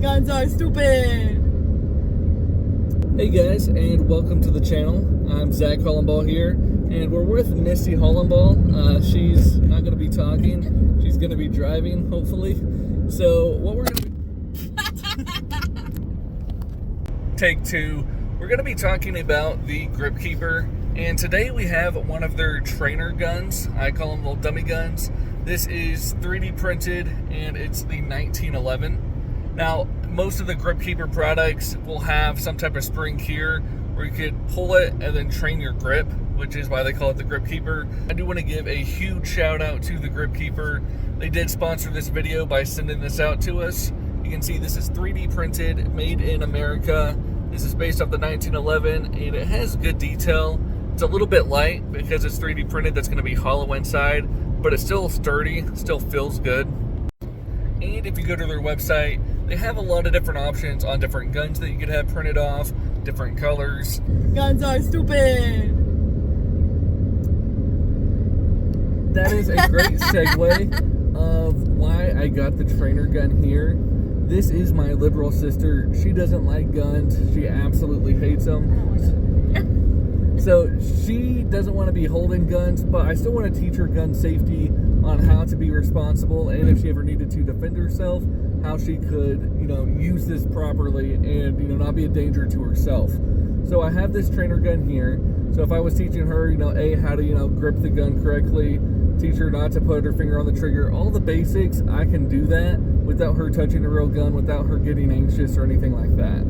Guns are stupid. Hey guys, and welcome to the channel. I'm Zach Hollenball here, and we're with Misty Hollenball. She's not going to be talking. She's going to be driving, hopefully. So what we're going to take two. We're going to be talking about the Grip Keeper, and today we have one of their trainer guns. I call them little dummy guns. This is 3D printed, and it's the 1911. Now, most of the Grip Keeper products will have some type of spring here where you could pull it and then train your grip, which is why they call it the Grip Keeper. I do want to give a huge shout out to the Grip Keeper. They did sponsor this video by sending this out to us. You can see this is 3D printed, made in America. This is based off the 1911, and it has good detail. It's a little bit light because it's 3D printed. That's going to be hollow inside, but it's still sturdy, still feels good. And if you go to their website, they have a lot of different options on different guns that you could have printed off, different colors. Guns are stupid. That is a great segue of why I got the trainer gun here. This is my liberal sister. She doesn't like guns. She absolutely hates them. So she doesn't want to be holding guns, but I still want to teach her gun safety on how to be responsible, and if she ever needed to defend herself, how she could, use this properly and, not be a danger to herself. So I have this trainer gun here. So if I was teaching her, how to, grip the gun correctly, teach her not to put her finger on the trigger, all the basics, I can do that without her touching a real gun, without her getting anxious or anything like that.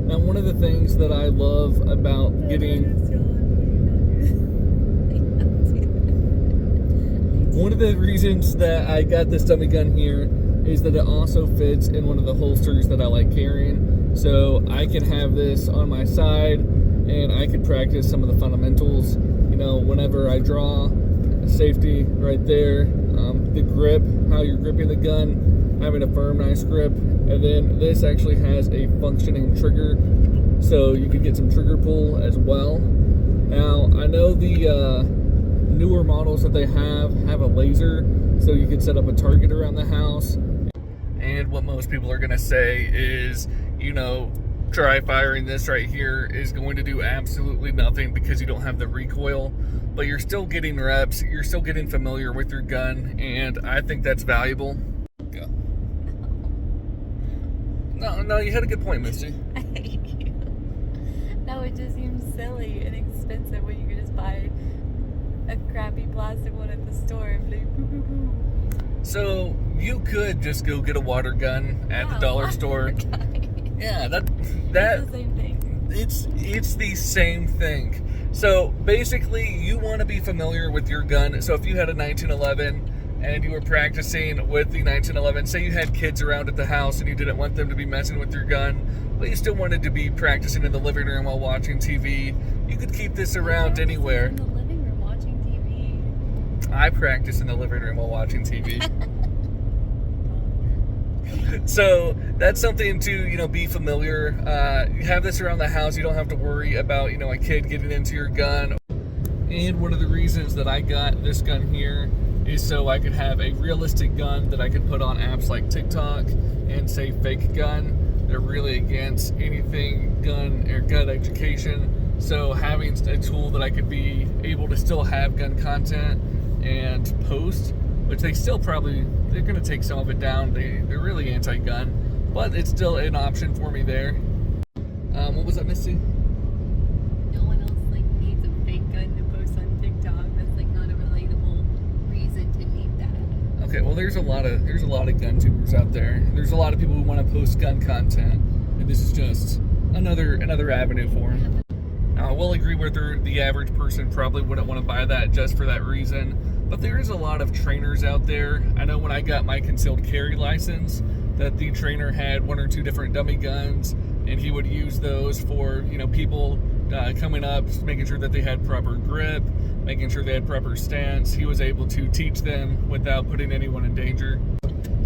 Now, one of the things that I love about getting... One of the reasons that I got this dummy gun here is that it also fits in one of the holsters that I like carrying. So I can have this on my side and I could practice some of the fundamentals, whenever I draw, safety right there, the grip, how you're gripping the gun, having a firm, nice grip. And then this actually has a functioning trigger, so you could get some trigger pull as well. Now, I know the newer models that they have a laser, so you could set up a target around the house. And what most people are going to say is, dry firing this right here is going to do absolutely nothing because you don't have the recoil, but you're still getting reps, you're still getting familiar with your gun, and I think that's valuable. Go. No, you had a good point, Misty. I hate you. No, it just seems silly and expensive when you can just buy a crappy plastic one at the store and be like, boo, boo, boo. So you could just go get a water gun at the dollar store. Yeah, that's the same thing. It's the same thing. So basically, you want to be familiar with your gun. So if you had a 1911 and you were practicing with the 1911, say you had kids around at the house and you didn't want them to be messing with your gun, but you still wanted to be practicing in the living room while watching TV, you could keep this around anywhere. In the living room watching TV. I practice in the living room while watching TV. So that's something to, be familiar. You have this around the house. You don't have to worry about, a kid getting into your gun. And one of the reasons that I got this gun here is so I could have a realistic gun that I could put on apps like TikTok and say fake gun. They're really against anything gun or gun education. So having a tool that I could be able to still have gun content and post, which they still they're going to take some of it down. They're really anti-gun, but it's still an option for me there. What was that, Misty? No one else needs a fake gun to post on TikTok. That's not a relatable reason to need that. Okay, well there's a lot of gun tubers out there. There's a lot of people who want to post gun content, and this is just another avenue for them. Now, I will agree with her, the average person probably wouldn't want to buy that just for that reason. But there is a lot of trainers out there. I know when I got my concealed carry license that the trainer had one or two different dummy guns, and he would use those for, people coming up, making sure that they had proper grip, making sure they had proper stance. He was able to teach them without putting anyone in danger.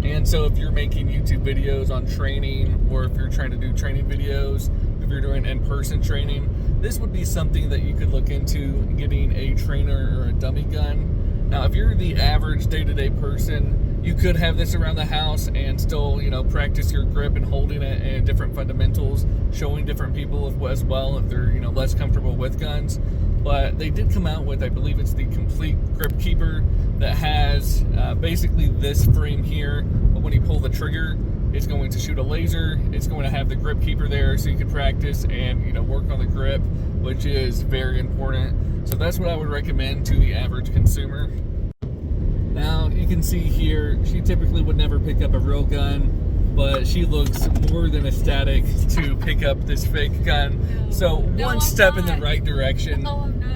And so if you're making YouTube videos on training, or if you're trying to do training videos, if you're doing in-person training, this would be something that you could look into, getting a trainer or a dummy gun. Now, if you're the average day-to-day person, you could have this around the house and still, practice your grip and holding it and different fundamentals, showing different people as well if they're, less comfortable with guns. But they did come out with, I believe it's the complete grip keeper that has basically this frame here, but when you pull the trigger, it's going to shoot a laser. It's going to have the grip keeper there so you can practice and work on the grip, which is very important. So that's what I would recommend to the average consumer. Now you can see here, she typically would never pick up a real gun, but she looks more than ecstatic to pick up this fake gun. So one step in the right direction.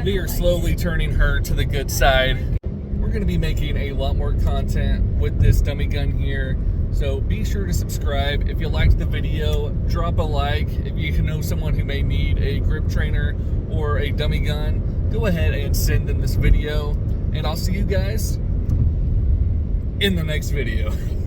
We are slowly turning her to the good side. We're going to be making a lot more content with this dummy gun here. So be sure to subscribe. If you liked the video, drop a like. If you know someone who may need a grip trainer or a dummy gun, go ahead and send them this video. And I'll see you guys in the next video.